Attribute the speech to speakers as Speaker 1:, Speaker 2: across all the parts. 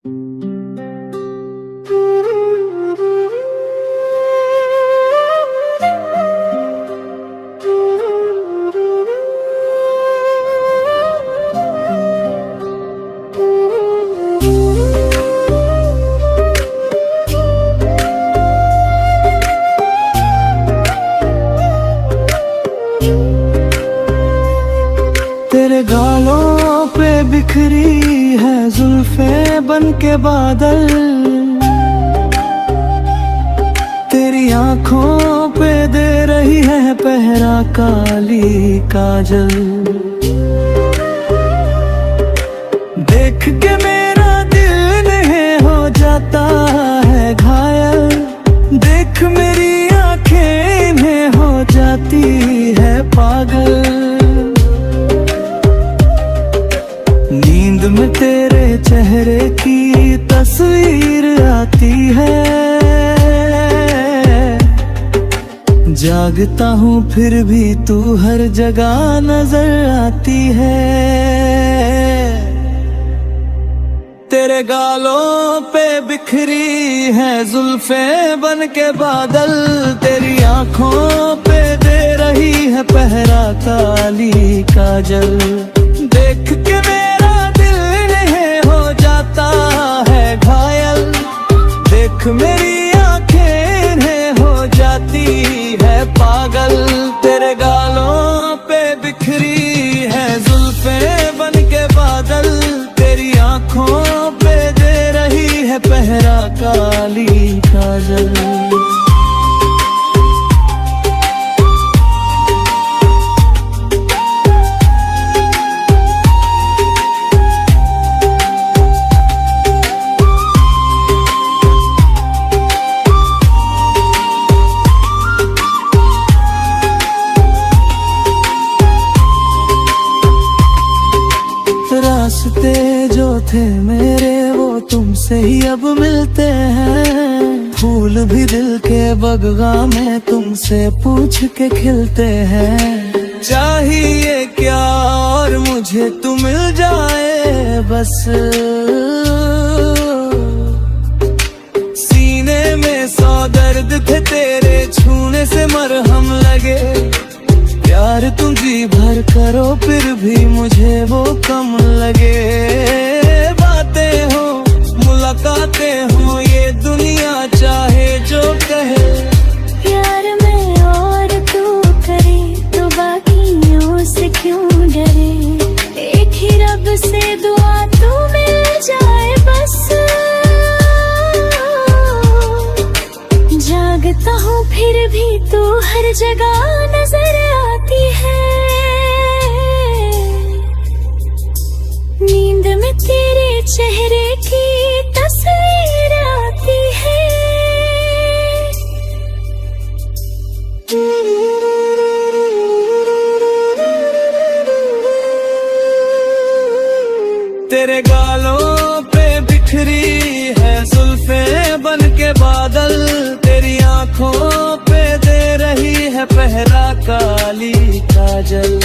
Speaker 1: तेरे गालों पे बिखरी है जुल्फे बन के बादल, तेरी आंखों पे दे रही है पहरा काली काजल। देख के मेरा दिल नहीं हो जाता है घायल, देख मेरी आंखें इन्हें हो जाती है पागल। नींद में तेरे चेहरे की तस्वीर आती है, जागता हूँ फिर भी तू हर जगह नजर आती है। तेरे गालों पे बिखरी है जुल्फे बन के बादल, तेरी आंखों पे दे रही है पहरा काली काजल। देख के मेरा दिल नहीं हो जाता है घायल, देख मेरी आंखें इन्हें हो जाती है पागल। तेरे गालों पे बिखरी है जुल्फे बन के बादल, तेरी आंखों पे दे रही है पहरा काली काजल। रास्ते जो थे मेरे वो तुमसे ही अब मिलते हैं, फूल भी दिल के बगवा में तुमसे पूछ के खिलते हैं। चाहिए क्या और मुझे तू मिल जाए बस, सीने में 100 दर्द थे तेरे छूने से मरहम लगे। प्यार तुम जी भर करो फिर भी मुझे वो कम लगे। बातें हो मुलाकातें हो ये दुनिया चाहे जो कहे,
Speaker 2: प्यार में और तू करे तो बाकियों से क्यों डरे। एक ही रब से दुआ तू मिल जाए बस, जागता हूँ फिर भी तू हर जगह नजर आती है। नींद में तेरे चेहरे की तस्वीर आती है।
Speaker 1: तेरे गालों पे बिखरी है जुल्फे बन के बादल, तेरी आंखों पे दे रही है पहरा काली काजल।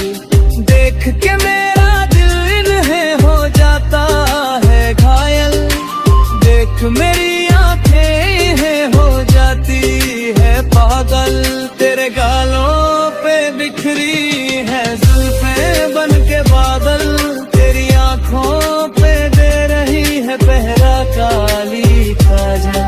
Speaker 1: देख के मेरा दिल इन्हें हो जाता है घायल, देख मेरी आंखें इन्हें हो जाती है पागल। तेरे गालों पे बिखरी है जुल्फे बन के बादल, तेरी आंखों पे दे रही है पहरा काली काजल।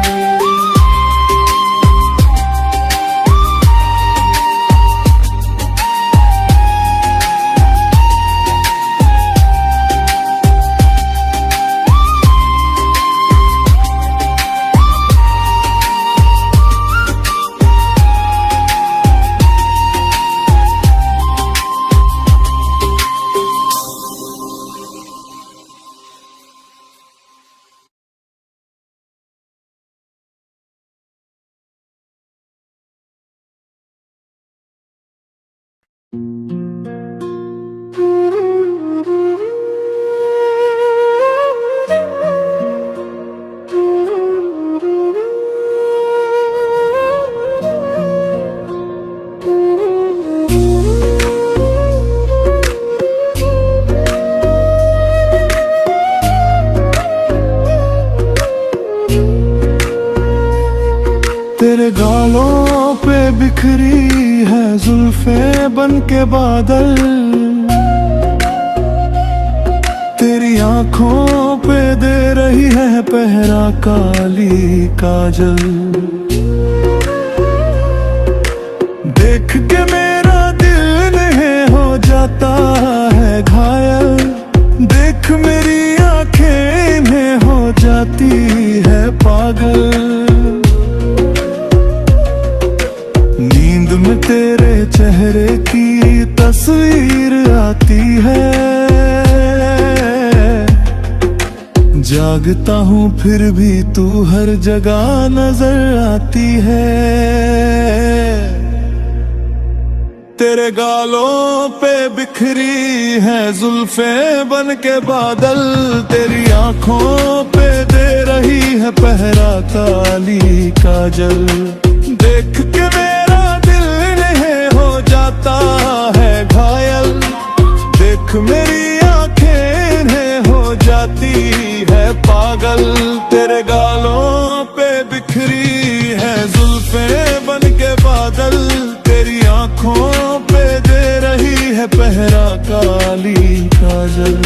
Speaker 3: तेरे गालों पे बिखरी है जुल्फे बन के बादल, तेरी आंखों पे दे रही है पहरा काली काजल। देख के मेरा दिल नहीं हो जाता है घायल, देख मेरी आंखें में हो जाती है पागल। नींद में तेरे चेहरे की तस्वीर आती है, जागता हूँ फिर भी तू हर जगह नजर आती है। तेरे गालों पे बिखरी है जुल्फे बन के बादल, तेरी आंखों पे दे रही है पहरा काली काजल। देख के मेरा दिल नहीं हो जाता है घायल, देख मेरी आंखें नहीं हो जाती है पागल। तेरे गालों पे बिखरी है जुल्फे बन के बादल, तेरी आंखों पे दे रही है पहरा काली काजल।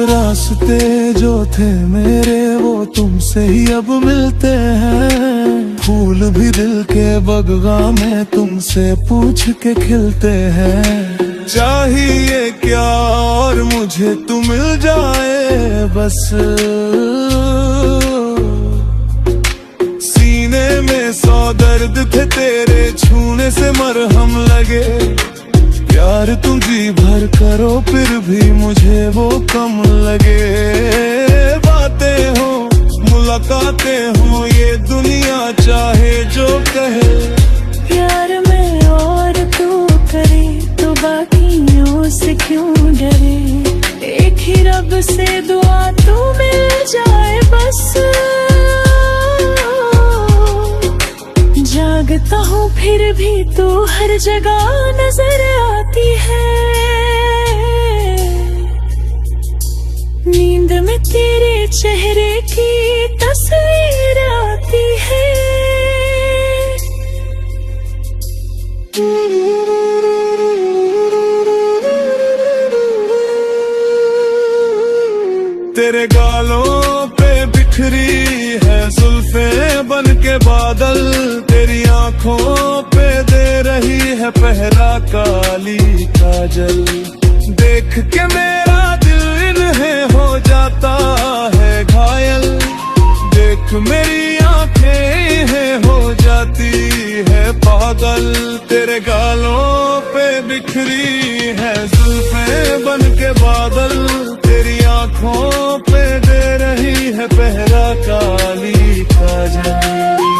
Speaker 3: रास्ते जो थे मेरे वो तुमसे ही अब मिलते हैं, फूल भी दिल के बगवा में तुमसे पूछ के खिलते हैं। चाहिए क्या और मुझे तू मिल जाए बस, सीने में 100 दर्द थे तेरे छूने से मरहम लगे। प्यार तुम जी भर करो फिर भी मुझे वो कम लगे। बातें हो मुलाकातें हो ये दुनिया चाहे जो कहे,
Speaker 2: प्यार में और तू करे तो बाकियों से क्यों डरे। एक ही रब से दुआ तू मिल जाए बस, जागता हूँ फिर भी तू हर जगह नजर आती है। नींद में तेरे चेहरे की तस्वीर आती है।
Speaker 3: तेरे गालों पे बिखरी है जुल्फे बन के बादल, तेरी आंखों पे दे रही है पहरा काली काजल। देख के मेरा दिल इन्हें हो जाता है घायल, देख मेरी आंखें इन्हें हो जाती है पागल। तेरे गालों पे बिखरी है जुल्फे बन के बादल, तेरी आंखों पे दे रही है पहरा काली काजल।